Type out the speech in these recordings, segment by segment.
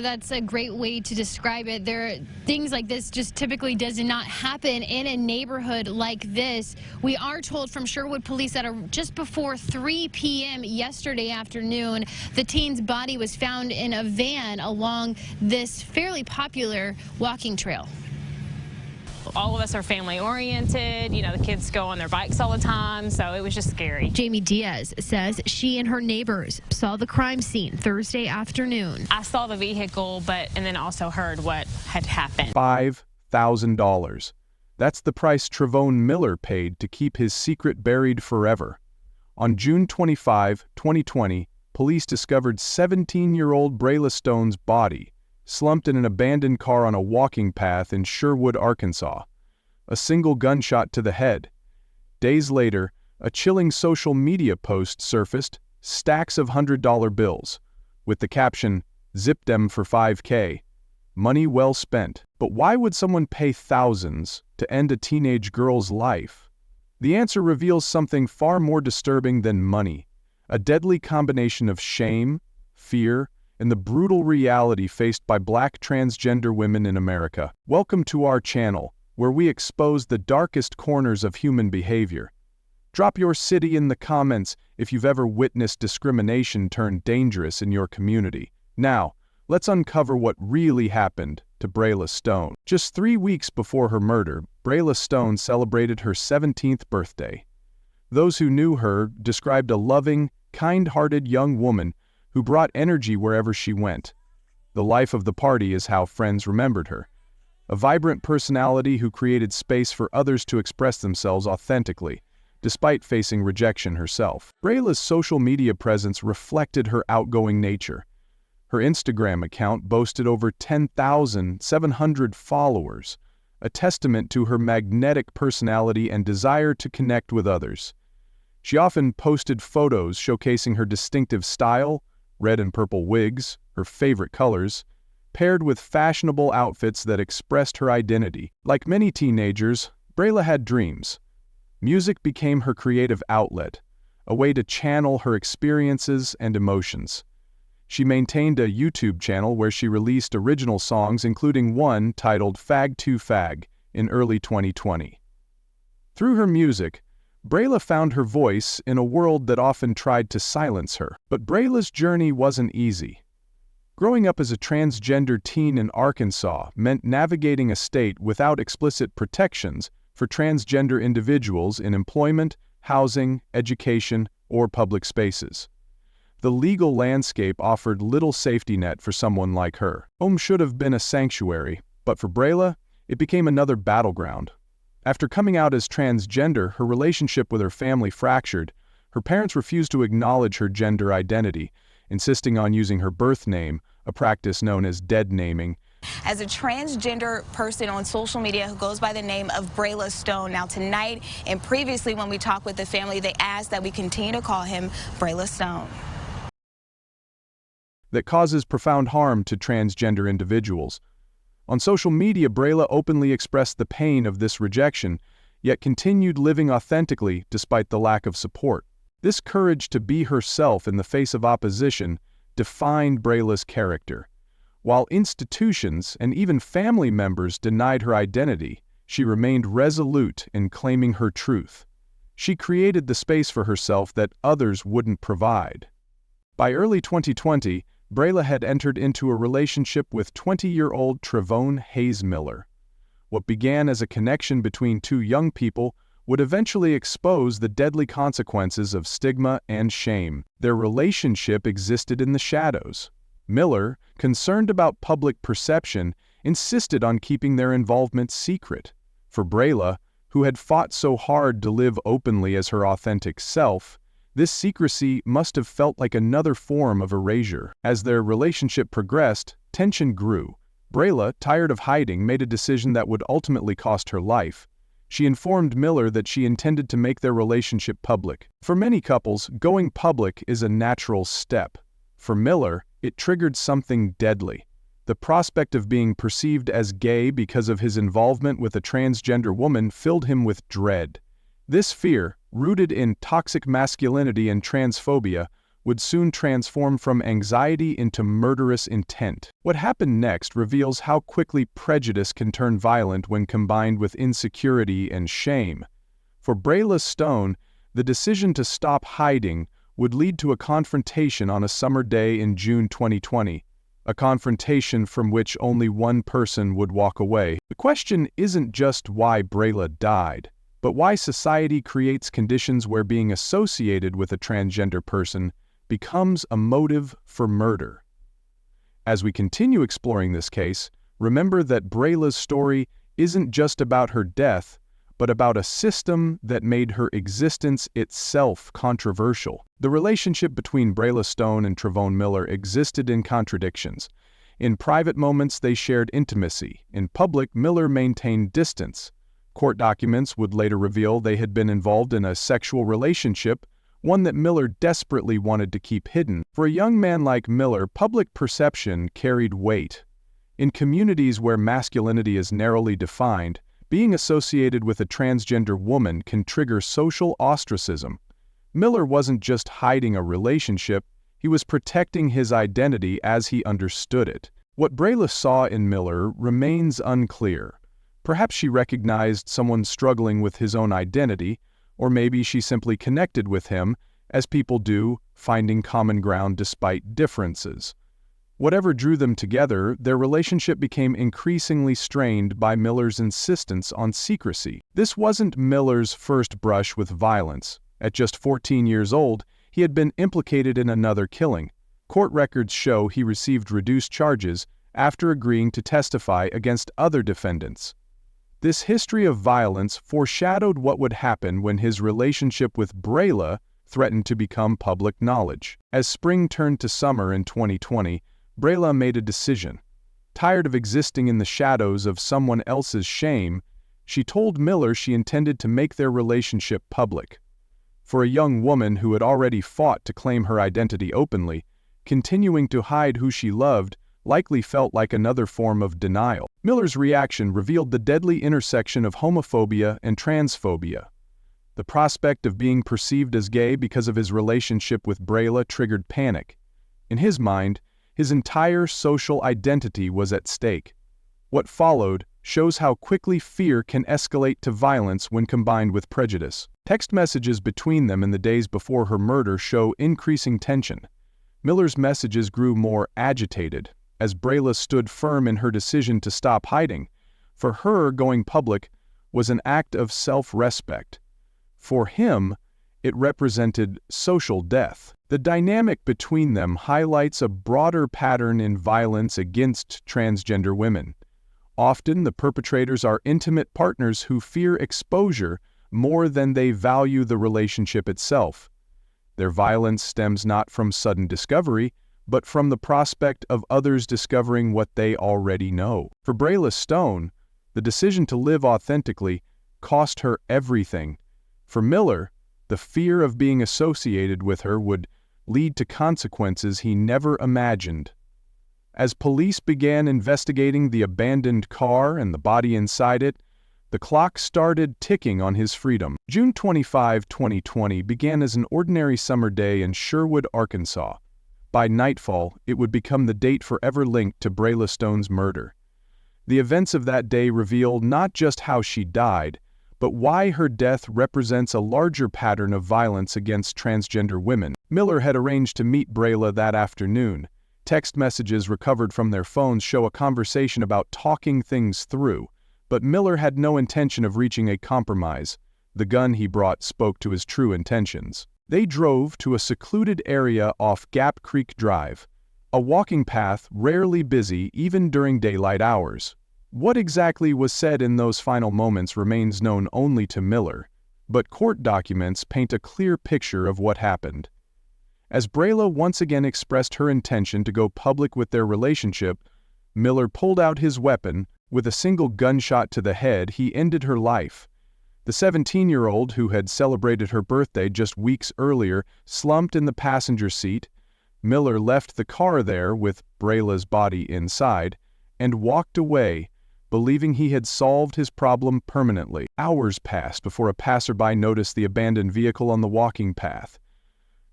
that's a great way to describe it. Things like this just typically does not happen in a neighborhood like this. We are told from Sherwood Police that just before 3 p.m. yesterday afternoon, the teen's body was found in a van along this fairly popular walking trail. All of us are family oriented. You know, the kids go on their bikes all the time, so it was just scary. Jamie Diaz says she and her neighbors saw the crime scene Thursday afternoon. I saw the vehicle, and then also heard what had happened. $5,000. That's the price Trevone Miller paid to keep his secret buried forever. On June 25, 2020, police discovered 17-year-old Brayla Stone's body, slumped in an abandoned car on a walking path in Sherwood, Arkansas. A single gunshot to the head. Days later, a chilling social media post surfaced, stacks of $100 bills, with the caption, "Zip them for $5K. Money well spent." But why would someone pay thousands to end a teenage girl's life? The answer reveals something far more disturbing than money, a deadly combination of shame, fear, and the brutal reality faced by Black transgender women in America. Welcome to our channel, where we expose the darkest corners of human behavior. Drop your city in the comments if you've ever witnessed discrimination turn dangerous in your community. Now, let's uncover what really happened to Brayla Stone. Just 3 weeks before her murder, Brayla Stone celebrated her 17th birthday. Those who knew her described a loving, kind-hearted young woman who brought energy wherever she went. The life of the party is how friends remembered her. A vibrant personality who created space for others to express themselves authentically, despite facing rejection herself. Brayla's social media presence reflected her outgoing nature. Her Instagram account boasted over 10,700 followers, a testament to her magnetic personality and desire to connect with others. She often posted photos showcasing her distinctive style, red and purple wigs, her favorite colors, paired with fashionable outfits that expressed her identity. Like many teenagers, Brayla had dreams. Music became her creative outlet, a way to channel her experiences and emotions. She maintained a YouTube channel where she released original songs, including one titled "Fag to Fag" in early 2020. Through her music, Brayla found her voice in a world that often tried to silence her. But Brayla's journey wasn't easy. Growing up as a transgender teen in Arkansas meant navigating a state without explicit protections for transgender individuals in employment, housing, education, or public spaces. The legal landscape offered little safety net for someone like her. Home should have been a sanctuary, but for Brayla, it became another battleground. After coming out as transgender, her relationship with her family fractured. Her parents refused to acknowledge her gender identity, insisting on using her birth name, a practice known as dead naming. As a transgender person on social media who goes by the name of Brayla Stone. Now tonight and previously when we talked with the family, they asked that we continue to call him Brayla Stone. That causes profound harm to transgender individuals. On social media, Brayla openly expressed the pain of this rejection, yet continued living authentically despite the lack of support. This courage to be herself in the face of opposition defined Brayla's character. While institutions and even family members denied her identity, she remained resolute in claiming her truth. She created the space for herself that others wouldn't provide. By early 2020, Brayla had entered into a relationship with 20-year-old Trevone Miller. What began as a connection between two young people would eventually expose the deadly consequences of stigma and shame. Their relationship existed in the shadows. Miller, concerned about public perception, insisted on keeping their involvement secret. For Brayla, who had fought so hard to live openly as her authentic self, this secrecy must have felt like another form of erasure. As their relationship progressed, tension grew. Brayla, tired of hiding, made a decision that would ultimately cost her life. She informed Miller that she intended to make their relationship public. For many couples, going public is a natural step. For Miller, it triggered something deadly. The prospect of being perceived as gay because of his involvement with a transgender woman filled him with dread. This fear, rooted in toxic masculinity and transphobia, would soon transform from anxiety into murderous intent. What happened next reveals how quickly prejudice can turn violent when combined with insecurity and shame. For Brayla Stone, the decision to stop hiding would lead to a confrontation on a summer day in June 2020, a confrontation from which only one person would walk away. The question isn't just why Brayla died, but why society creates conditions where being associated with a transgender person becomes a motive for murder. As we continue exploring this case, remember that Brayla's story isn't just about her death, but about a system that made her existence itself controversial. The relationship between Brayla Stone and Trevone Miller existed in contradictions. In private moments, they shared intimacy. In public, Miller maintained distance. Court documents would later reveal they had been involved in a sexual relationship, one that Miller desperately wanted to keep hidden. For a young man like Miller, public perception carried weight. In communities where masculinity is narrowly defined, being associated with a transgender woman can trigger social ostracism. Miller wasn't just hiding a relationship, he was protecting his identity as he understood it. What Brayla saw in Miller remains unclear. Perhaps she recognized someone struggling with his own identity, or maybe she simply connected with him, as people do, finding common ground despite differences. Whatever drew them together, their relationship became increasingly strained by Miller's insistence on secrecy. This wasn't Miller's first brush with violence. At just 14 years old, he had been implicated in another killing. Court records show he received reduced charges after agreeing to testify against other defendants. This history of violence foreshadowed what would happen when his relationship with Brayla threatened to become public knowledge. As spring turned to summer in 2020, Brayla made a decision. Tired of existing in the shadows of someone else's shame, she told Miller she intended to make their relationship public. For a young woman who had already fought to claim her identity openly, continuing to hide who she loved likely felt like another form of denial. Miller's reaction revealed the deadly intersection of homophobia and transphobia. The prospect of being perceived as gay because of his relationship with Brayla triggered panic. In his mind, his entire social identity was at stake. What followed shows how quickly fear can escalate to violence when combined with prejudice. Text messages between them in the days before her murder show increasing tension. Miller's messages grew more agitated as Brayla stood firm in her decision to stop hiding. For her, going public was an act of self-respect. For him, it represented social death. The dynamic between them highlights a broader pattern in violence against transgender women. Often, the perpetrators are intimate partners who fear exposure more than they value the relationship itself. Their violence stems not from sudden discovery, but from the prospect of others discovering what they already know. For Brayla Stone, the decision to live authentically cost her everything. For Miller, the fear of being associated with her would lead to consequences he never imagined. As police began investigating the abandoned car and the body inside it, the clock started ticking on his freedom. June 25, 2020 began as an ordinary summer day in Sherwood, Arkansas. By nightfall, it would become the date forever linked to Brayla Stone's murder. The events of that day reveal not just how she died, but why her death represents a larger pattern of violence against transgender women. Miller had arranged to meet Brayla that afternoon. Text messages recovered from their phones show a conversation about talking things through, but Miller had no intention of reaching a compromise. The gun he brought spoke to his true intentions. They drove to a secluded area off Gap Creek Drive, a walking path rarely busy even during daylight hours. What exactly was said in those final moments remains known only to Miller, but court documents paint a clear picture of what happened. As Brayla once again expressed her intention to go public with their relationship, Miller pulled out his weapon. With a single gunshot to the head, he ended her life. The 17-year-old, who had celebrated her birthday just weeks earlier, slumped in the passenger seat. Miller left the car there with Brayla's body inside and walked away, believing he had solved his problem permanently. Hours passed before a passerby noticed the abandoned vehicle on the walking path.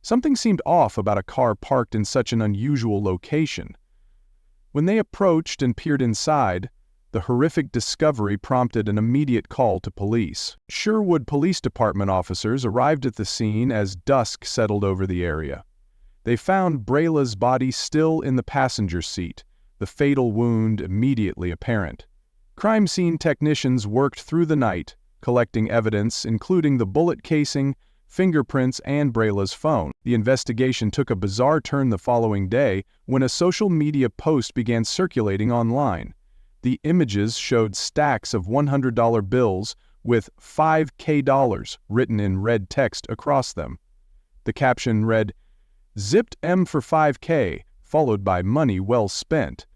Something seemed off about a car parked in such an unusual location. When they approached and peered inside, the horrific discovery prompted an immediate call to police. Sherwood Police Department officers arrived at the scene as dusk settled over the area. They found Brayla's body still in the passenger seat, the fatal wound immediately apparent. Crime scene technicians worked through the night, collecting evidence including the bullet casing, fingerprints, and Brayla's phone. The investigation took a bizarre turn the following day when a social media post began circulating online. The images showed stacks of $100 bills with $5K written in red text across them. The caption read, "Zipped M for 5K, followed by money well spent."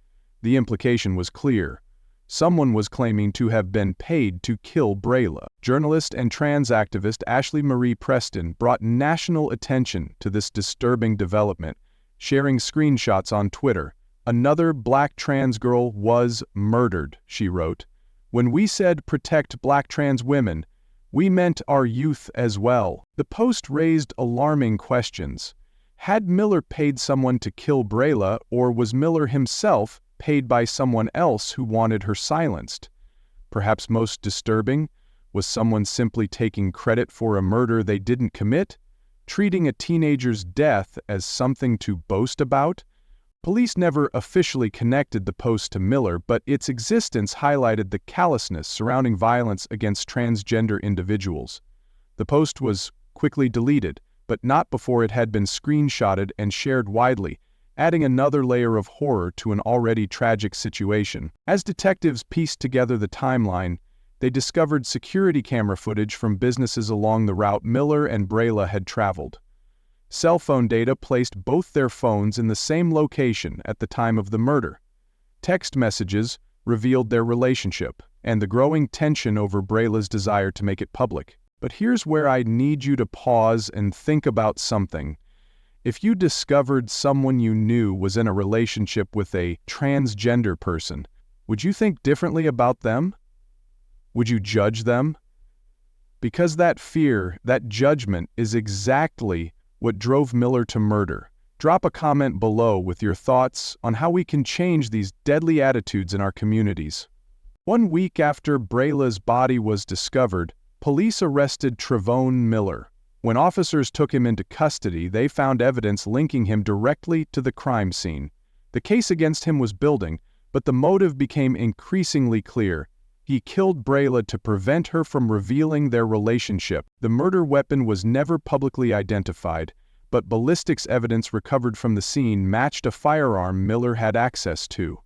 The implication was clear. Someone was claiming to have been paid to kill Brayla. Journalist and trans activist Ashley Marie Preston brought national attention to this disturbing development, sharing screenshots on Twitter. "Another black trans girl was murdered," she wrote. "When we said protect black trans women, we meant our youth as well." The post raised alarming questions. Had Miller paid someone to kill Brayla, or was Miller himself paid by someone else who wanted her silenced? Perhaps most disturbing, was someone simply taking credit for a murder they didn't commit, treating a teenager's death as something to boast about? Police never officially connected the post to Miller, but its existence highlighted the callousness surrounding violence against transgender individuals. The post was quickly deleted, but not before it had been screenshotted and shared widely, adding another layer of horror to an already tragic situation. As detectives pieced together the timeline, they discovered security camera footage from businesses along the route Miller and Brayla had traveled. Cell phone data placed both their phones in the same location at the time of the murder. Text messages revealed their relationship and the growing tension over Brayla's desire to make it public. But here's where I need you to pause and think about something. If you discovered someone you knew was in a relationship with a transgender person, would you think differently about them? Would you judge them? Because that fear, that judgment, is exactly what drove Miller to murder. Drop a comment below with your thoughts on how we can change these deadly attitudes in our communities. 1 week after Brayla's body was discovered, police arrested Trevone Miller. When officers took him into custody, they found evidence linking him directly to the crime scene. The case against him was building, but the motive became increasingly clear. He killed Brayla to prevent her from revealing their relationship. The murder weapon was never publicly identified, but ballistics evidence recovered from the scene matched a firearm Miller had access to.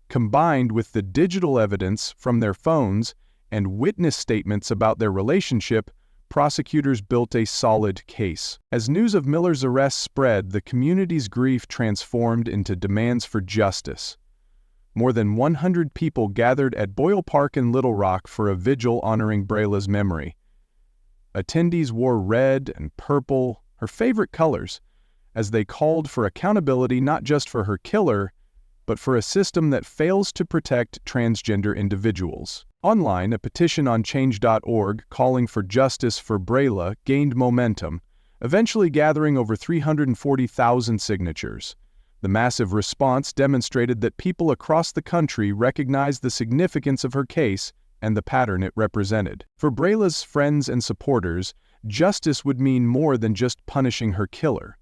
Combined with the digital evidence from their phones and witness statements about their relationship, prosecutors built a solid case. As news of Miller's arrest spread, the community's grief transformed into demands for justice. More than 100 people gathered at Boyle Park in Little Rock for a vigil honoring Brayla's memory. Attendees wore red and purple, her favorite colors, as they called for accountability not just for her killer, but for a system that fails to protect transgender individuals. Online, a petition on change.org calling for justice for Brayla gained momentum, eventually gathering over 340,000 signatures. The massive response demonstrated that people across the country recognized the significance of her case and the pattern it represented. For Brayla's friends and supporters, justice would mean more than just punishing her killer.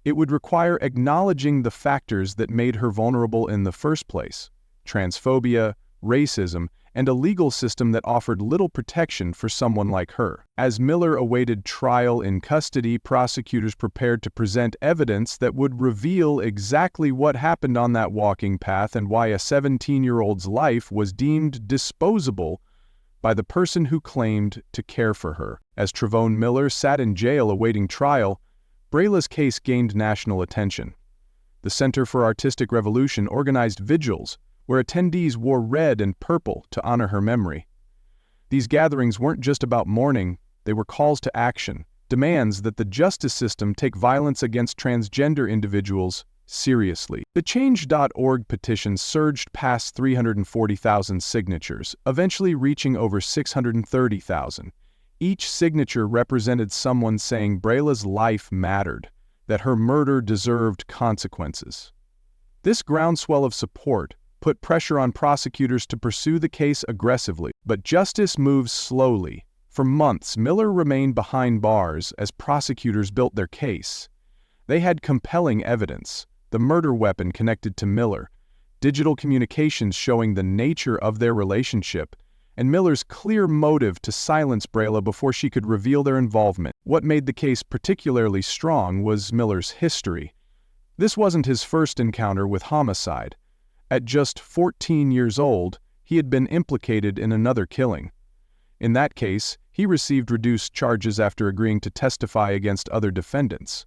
It would require acknowledging the factors that made her vulnerable in the first place: transphobia, racism, and a legal system that offered little protection for someone like her. As Miller awaited trial in custody, prosecutors prepared to present evidence that would reveal exactly what happened on that walking path and why a 17-year-old's life was deemed disposable by the person who claimed to care for her. As Trevone Miller sat in jail awaiting trial, Brayla's case gained national attention. The Center for Artistic Revolution organized vigils where attendees wore red and purple to honor her memory. These gatherings weren't just about mourning, they were calls to action, demands that the justice system take violence against transgender individuals seriously. The change.org petition surged past 340,000 signatures, eventually reaching over 630,000. Each signature represented someone saying Brayla's life mattered, that her murder deserved consequences. This groundswell of support put pressure on prosecutors to pursue the case aggressively, but justice moves slowly. For months, Miller remained behind bars as prosecutors built their case. They had compelling evidence: the murder weapon connected to Miller, digital communications showing the nature of their relationship, and Miller's clear motive to silence Brayla before she could reveal their involvement. What made the case particularly strong was Miller's history. This wasn't his first encounter with homicide. At just 14 years old, he had been implicated in another killing. In that case, he received reduced charges after agreeing to testify against other defendants.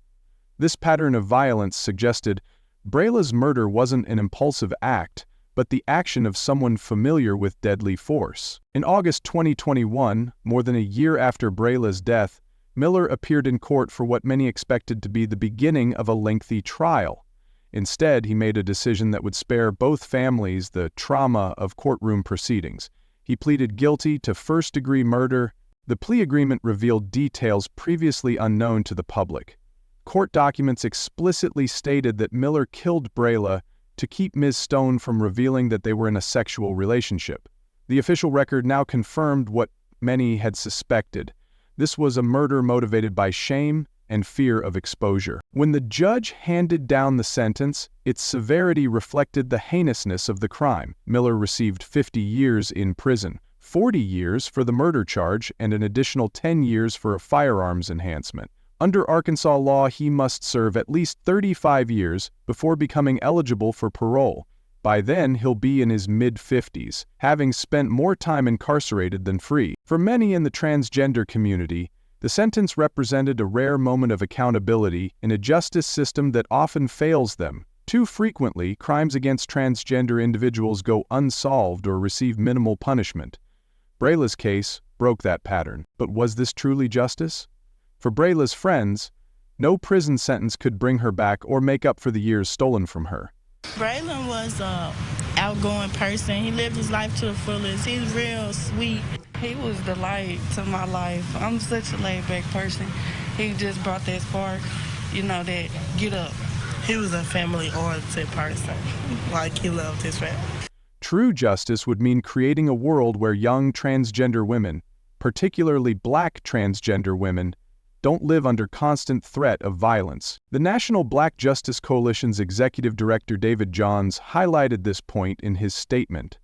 This pattern of violence suggested Brayla's murder wasn't an impulsive act, but the action of someone familiar with deadly force. In August 2021, more than a year after Brayla's death, Miller appeared in court for what many expected to be the beginning of a lengthy trial. Instead, he made a decision that would spare both families the trauma of courtroom proceedings. He pleaded guilty to first-degree murder. The plea agreement revealed details previously unknown to the public. Court documents explicitly stated that Miller killed Brayla to keep Ms. Stone from revealing that they were in a sexual relationship. The official record now confirmed what many had suspected. This was a murder motivated by shame and fear of exposure. When the judge handed down the sentence, its severity reflected the heinousness of the crime. Miller received 50 years in prison, 40 years for the murder charge, and an additional 10 years for a firearms enhancement. Under Arkansas law, he must serve at least 35 years before becoming eligible for parole. By then, he'll be in his mid-50s, having spent more time incarcerated than free. For many in the transgender community, the sentence represented a rare moment of accountability in a justice system that often fails them. Too frequently, crimes against transgender individuals go unsolved or receive minimal punishment. Brayla's case broke that pattern. But was this truly justice? For Brayla's friends, no prison sentence could bring her back or make up for the years stolen from her. Brayla was an outgoing person. He lived his life to the fullest. He's real sweet. He was the light to my life. I'm such a laid-back person. He just brought that spark, that get up. He was a family-oriented person. Like, he loved his family. True justice would mean creating a world where young transgender women, particularly Black transgender women, don't live under constant threat of violence. The National Black Justice Coalition's executive director David Johns highlighted this point in his statement.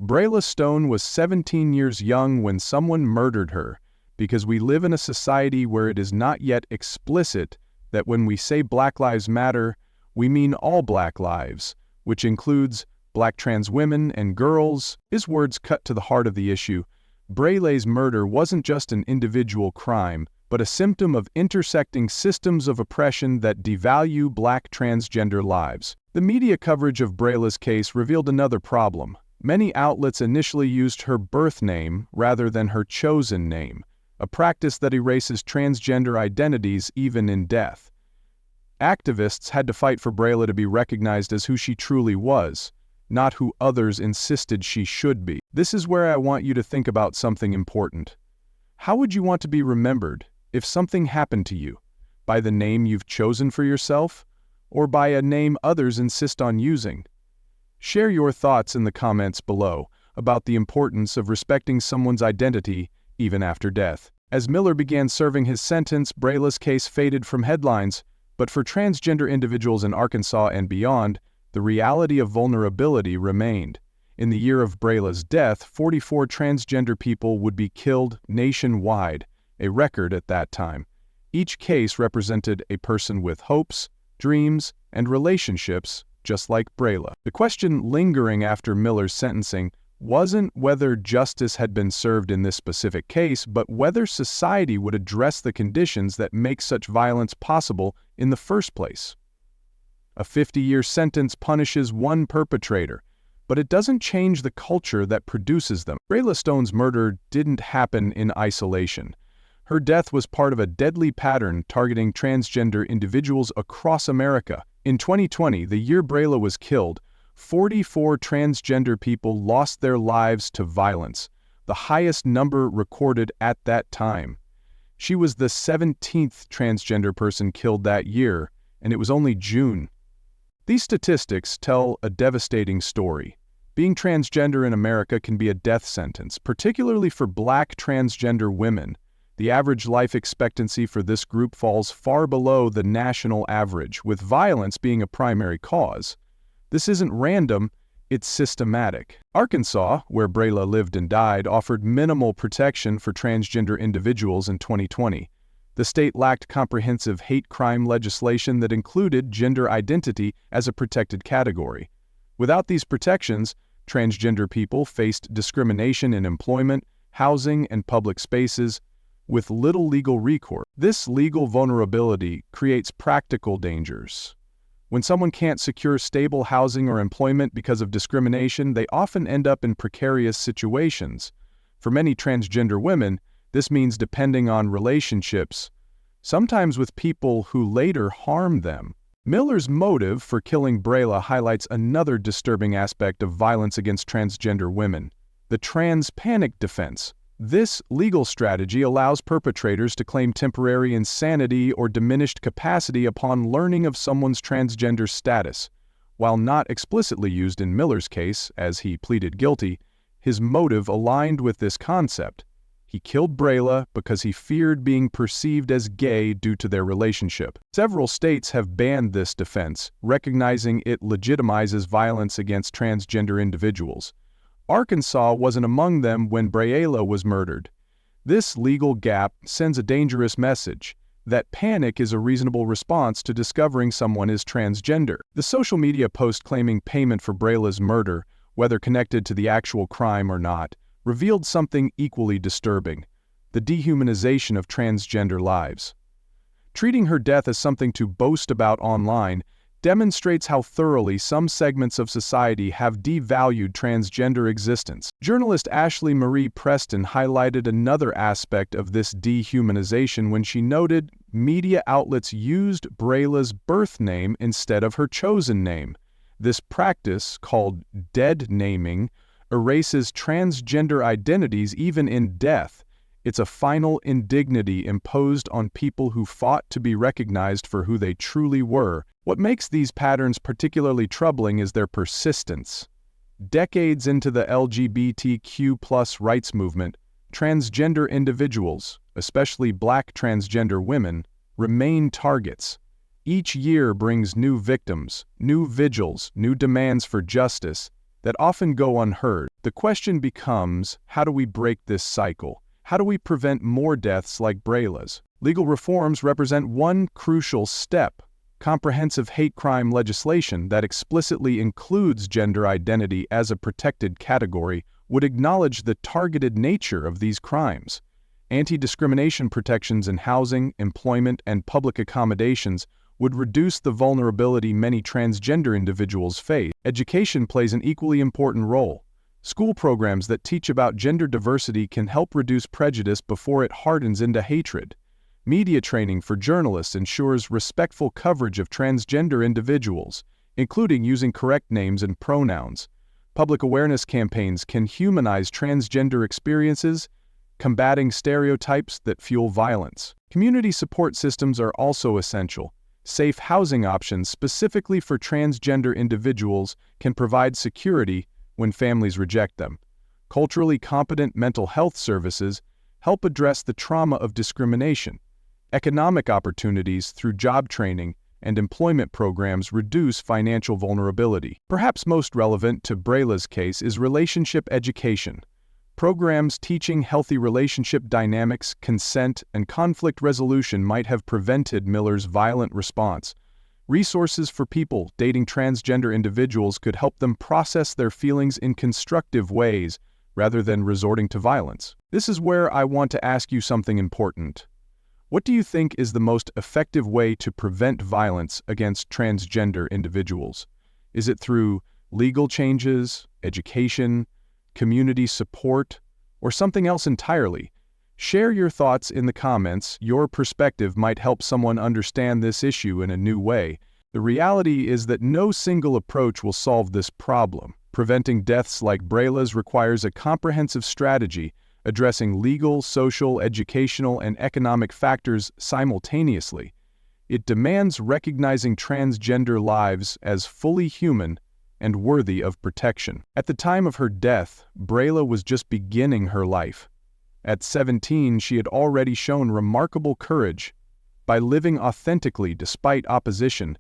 Brayla Stone was 17 years young when someone murdered her, because we live in a society where it is not yet explicit that when we say Black Lives Matter, we mean all Black lives, which includes Black trans women and girls. His words cut to the heart of the issue. Brayla's murder wasn't just an individual crime, but a symptom of intersecting systems of oppression that devalue Black transgender lives. The media coverage of Brayla's case revealed another problem. Many outlets initially used her birth name rather than her chosen name, a practice that erases transgender identities even in death. Activists had to fight for Brayla to be recognized as who she truly was, not who others insisted she should be. This is where I want you to think about something important. How would you want to be remembered if something happened to you? By the name you've chosen for yourself, or by a name others insist on using? Share your thoughts in the comments below about the importance of respecting someone's identity even after death. As Miller began serving his sentence, Brayla's case faded from headlines, but for transgender individuals in Arkansas and beyond, the reality of vulnerability remained. In the year of Brayla's death, 44 transgender people would be killed nationwide, a record at that time. Each case represented a person with hopes, dreams, and relationships just like Brayla. The question lingering after Miller's sentencing wasn't whether justice had been served in this specific case, but whether society would address the conditions that make such violence possible in the first place. A 50-year sentence punishes one perpetrator, but it doesn't change the culture that produces them. Brayla Stone's murder didn't happen in isolation. Her death was part of a deadly pattern targeting transgender individuals across America. In 2020, the year Brayla was killed, 44 transgender people lost their lives to violence, the highest number recorded at that time. She was the 17th transgender person killed that year, and it was only June. These statistics tell a devastating story. Being transgender in America can be a death sentence, particularly for Black transgender women. The average life expectancy for this group falls far below the national average, with violence being a primary cause. This isn't random, it's systematic. Arkansas, where Brayla lived and died, offered minimal protection for transgender individuals in 2020. The state lacked comprehensive hate crime legislation that included gender identity as a protected category. Without these protections, transgender people faced discrimination in employment, housing, and public spaces, with little legal recourse. This legal vulnerability creates practical dangers. When someone can't secure stable housing or employment because of discrimination, they often end up in precarious situations. For many transgender women, this means depending on relationships, sometimes with people who later harm them. Miller's motive for killing Brayla highlights another disturbing aspect of violence against transgender women: the trans panic defense. This legal strategy allows perpetrators to claim temporary insanity or diminished capacity upon learning of someone's transgender status. While not explicitly used in Miller's case, as he pleaded guilty, his motive aligned with this concept. He killed Brayla because he feared being perceived as gay due to their relationship. Several states have banned this defense, recognizing it legitimizes violence against transgender individuals. Arkansas wasn't among them when Brayla was murdered. This legal gap sends a dangerous message that panic is a reasonable response to discovering someone is transgender. The social media post claiming payment for Brayla's murder, whether connected to the actual crime or not, revealed something equally disturbing: the dehumanization of transgender lives. Treating her death as something to boast about online demonstrates how thoroughly some segments of society have devalued transgender existence. Journalist Ashley Marie Preston highlighted another aspect of this dehumanization when she noted media outlets used Brayla's birth name instead of her chosen name. This practice, called dead naming, erases transgender identities even in death. It's a final indignity imposed on people who fought to be recognized for who they truly were. What makes these patterns particularly troubling is their persistence. Decades into the LGBTQ+ rights movement, transgender individuals, especially Black transgender women, remain targets. Each year brings new victims, new vigils, new demands for justice that often go unheard. The question becomes, how do we break this cycle? How do we prevent more deaths like Brayla's? Legal reforms represent one crucial step. Comprehensive hate crime legislation that explicitly includes gender identity as a protected category would acknowledge the targeted nature of these crimes. Anti-discrimination protections in housing, employment, and public accommodations would reduce the vulnerability many transgender individuals face. Education plays an equally important role. School programs that teach about gender diversity can help reduce prejudice before it hardens into hatred. Media training for journalists ensures respectful coverage of transgender individuals, including using correct names and pronouns. Public awareness campaigns can humanize transgender experiences, combating stereotypes that fuel violence. Community support systems are also essential. Safe housing options specifically for transgender individuals can provide security when families reject them. Culturally competent mental health services help address the trauma of discrimination. Economic opportunities through job training and employment programs reduce financial vulnerability. Perhaps most relevant to Brayla's case is relationship education. Programs teaching healthy relationship dynamics, consent, and conflict resolution might have prevented Miller's violent response. Resources for people dating transgender individuals could help them process their feelings in constructive ways rather than resorting to violence. This is where I want to ask you something important. What do you think is the most effective way to prevent violence against transgender individuals? Is it through legal changes, education, community support, or something else entirely? Share your thoughts in the comments. Your perspective might help someone understand this issue in a new way. The reality is that no single approach will solve this problem. Preventing deaths like Brayla's requires a comprehensive strategy addressing legal, social, educational, and economic factors simultaneously. It demands recognizing transgender lives as fully human and worthy of protection. At the time of her death, Brayla was just beginning her life. At 17, she had already shown remarkable courage. By living authentically despite opposition,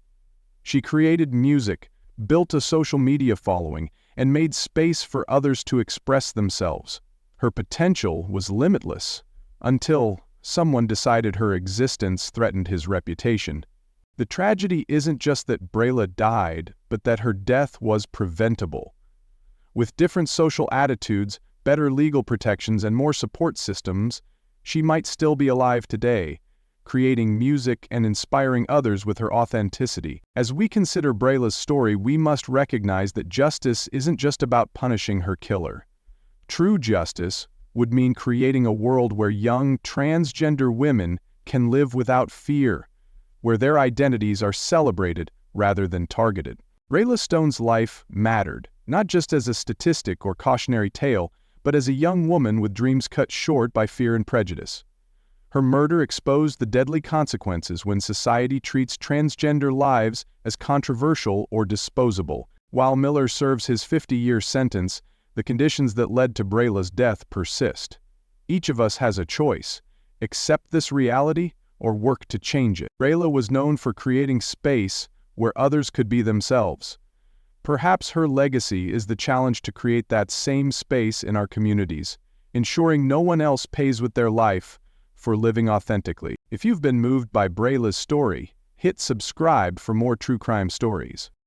she created music, built a social media following, and made space for others to express themselves. Her potential was limitless, until someone decided her existence threatened his reputation. The tragedy isn't just that Brayla died, but that her death was preventable. With different social attitudes, better legal protections, and more support systems, she might still be alive today, creating music and inspiring others with her authenticity. As we consider Brayla's story, we must recognize that justice isn't just about punishing her killer. True justice would mean creating a world where young, transgender women can live without fear, where their identities are celebrated rather than targeted. Brayla Stone's life mattered, not just as a statistic or cautionary tale, but as a young woman with dreams cut short by fear and prejudice. Her murder exposed the deadly consequences when society treats transgender lives as controversial or disposable. While Miller serves his 50-year sentence, the conditions that led to Brayla's death persist. Each of us has a choice: accept this reality or work to change it. Brayla was known for creating space where others could be themselves. Perhaps her legacy is the challenge to create that same space in our communities, ensuring no one else pays with their life for living authentically. If you've been moved by Brayla's story, hit subscribe for more true crime stories.